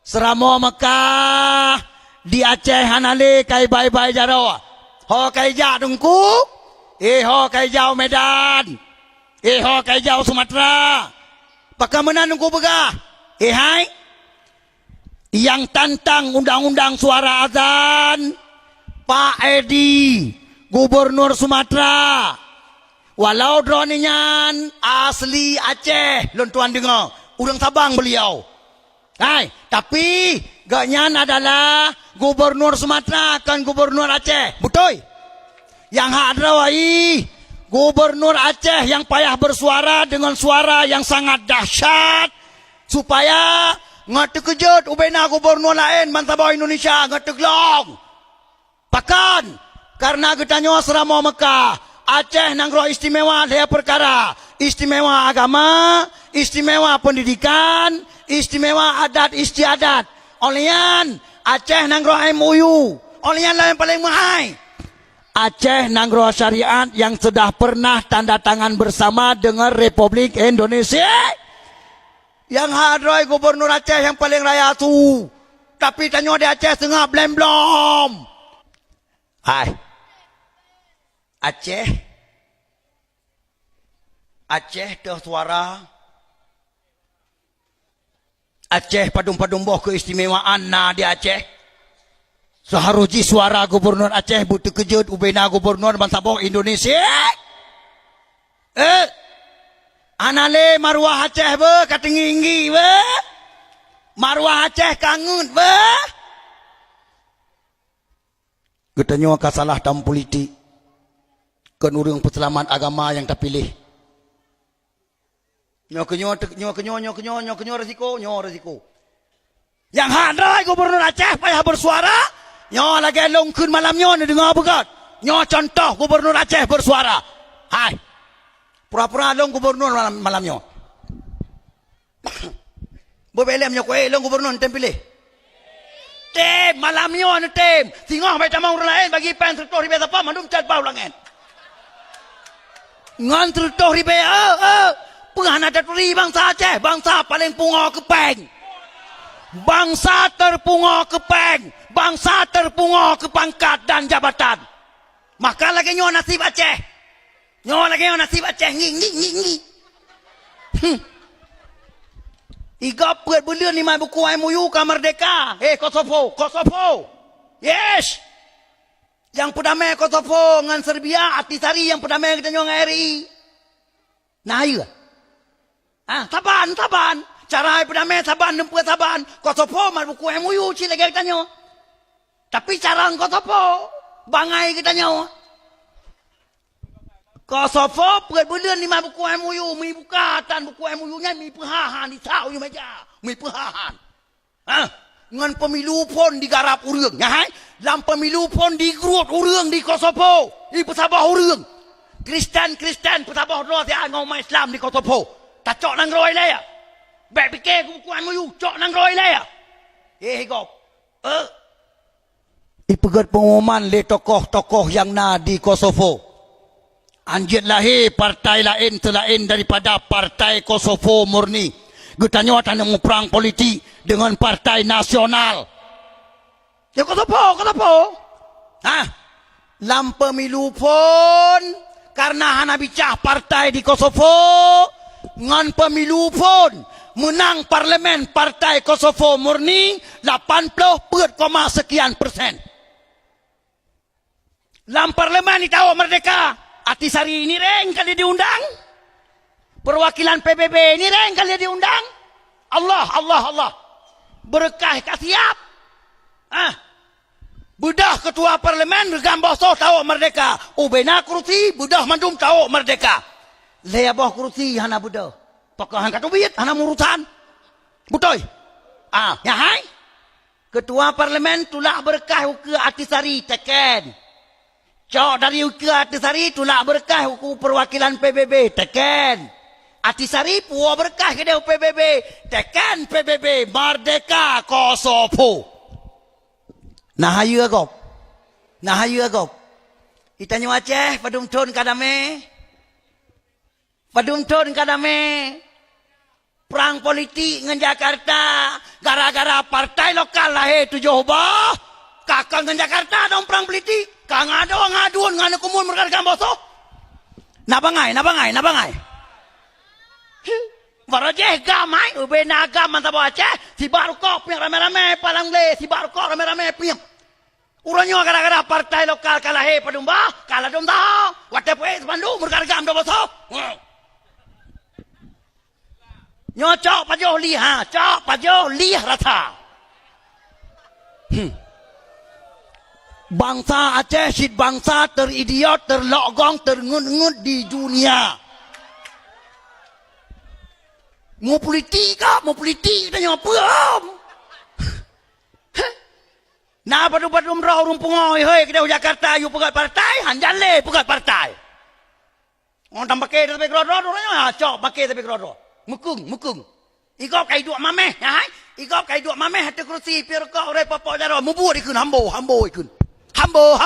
Seramo Mekah di Aceh hanale kai bai-bai jaro. Ho kai ja dungku. Ho kai jau Medan. Ho kai jau Sumatera. Bagaimana nunggu begah? Hai. Yang tantang undang-undang suara azan Pak Edi, Gubernur Sumatera. Walau dronian asli Aceh, lon tuan dengar, urang Sabang beliau. Hai, tapi gaknyan adalah Gubernur Sumatera kan Gubernur Aceh. Betul? Yang hak rawai Gubernur Aceh yang payah bersuara dengan suara yang sangat dahsyat supaya ngat terkejut ubena gubernur lain mantabau Indonesia ngat tergelong. Pakan karena getanyo Seramo Mekah Aceh nanggro istimewa dia perkara istimewa agama, istimewa pendidikan, istimewa adat istiadat. Olian Aceh nanggro MOU. Olian lah yang paling mahal. Aceh nanggro syariat yang sudah pernah tanda tangan bersama dengan Republik Indonesia. Yang hadroi Gubernur Aceh yang paling raya tu. Tapi tanya di Aceh tengah blem-blom. Hai. Aceh dah suara. Aceh padum-padum boh keistimewaan na di Aceh. Seharuji suara Gubernur Aceh butuh kejut ubena Gubernur bangsa boh Indonesia. Anale maruah Aceh be katinggi be. Maruah Aceh kangut be. Getanyo kasalah dalam politik. Kan urang peselamat agama yang terpilih. Nyo resiko. Yang hadai Gubernur Aceh payah bersuara. Nyo lagi longkun malam nyo ni dengar begat. Nyo contoh Gubernur Aceh bersuara. Hai. Pura-pura long Gubernur malam nyo. Berbelem nyo kowe long Gubernur tem pilih. Tem malam nyo ni tem. Singoh baik tamang orang lain bagi pen tertuh ribe apa mandum cat bau langen. Ngan tertuh ribe penghana daturi bangsa Aceh, bangsa paling pungo kepeng. Bangsa terpungo kepeng, bangsa terpungo ke pangkat dan jabatan. Maka lagi nyo nasib Aceh. Nyo lagi nyo nasib Aceh ngi. Iga peut beuleun ni mai buku MOU ka merdeka. Kosovo. Yes. Yang perdamai Kosovo ngan Serbia, Atisari yang perdamai kita nyo ngan RI. Nah iya. Taban. Cara perdamai Taban nempuh Taban. Kosovo mar buku MOU ci lagi kita nyo. Tapi cara Kosovo bangai kita nyo. Kosovo peut beuleun ni mai buku MOU, mi bukatan buku MOU nya mi pehahan di tau yu meja. Mi pehahan. Ngan pemilu pun digarap urang. Nya dalam pemilu pun digerut urang di Kosovo. I pesabah urang. Kristen pesabah do dia ngomong Islam di Kosovo. Tak cok nang roi le ya. Baik fikir buku MOU cok nang roi le ya. Gop. Ipegat pengumuman le tokoh-tokoh yang na di Kosovo. Anjir lahir partai lain selain daripada partai Kosovo murni. Getanyo tanah perang politik dengan partai nasional. Ya Kosovo. Lam pemilu pun karena hana bicah partai di Kosovo ngan pemilu pun menang parlemen partai Kosovo murni 80,sekian%. Lam parlemen di tahu merdeka Atisari ini reng kali diundang. Perwakilan PBB ini reng kali diundang. Allah. Berkah kasiap. Budah ketua parlemen gambar so tahu merdeka. Ubena kursi budah mandum tahu merdeka. Lea boh kursi hana budah. Pakahan katubit hana murutan. Betul. Ya hai. Ketua parlemen tulak berkah ke Atisari teken. Cok dari ke Atisari tulak berkah ke perwakilan PBB teken. Atisari puas berkah ke dia PBB teken PBB merdeka Kosovo. Nah ayu agop. Itanya Aceh padum ton kadame. perang politik dengan Jakarta gara-gara partai lokal lahir tu Johor kakak dengan Jakarta dong perang politik kang ada ngaduan ngana kumul mereka boso nabangai Warajeh gamai ubena gam mantap aja si baru kok yang rame-rame palang le si baru kok rame-rame piam urangnya gara-gara partai lokal kalah he padumba kalah dom dah wate poe Bandung mereka gam do boso nyocok pajoh liha cok pajoh lih rasa bangsa Aceh sid bangsa teridiot terlogong terngut-ngut di dunia mau politik tanya apa nah padu-padu merau rumpungoi hei kita Jakarta yu pegat partai hanjan le pegat partai orang tam pakai tapi kerodo orangnya cok pakai tapi kerodo mukung igop kai dua mameh hai igop kai dua mameh hati kursi pier kau re popo jaro mubu ikun hambo ikun hambo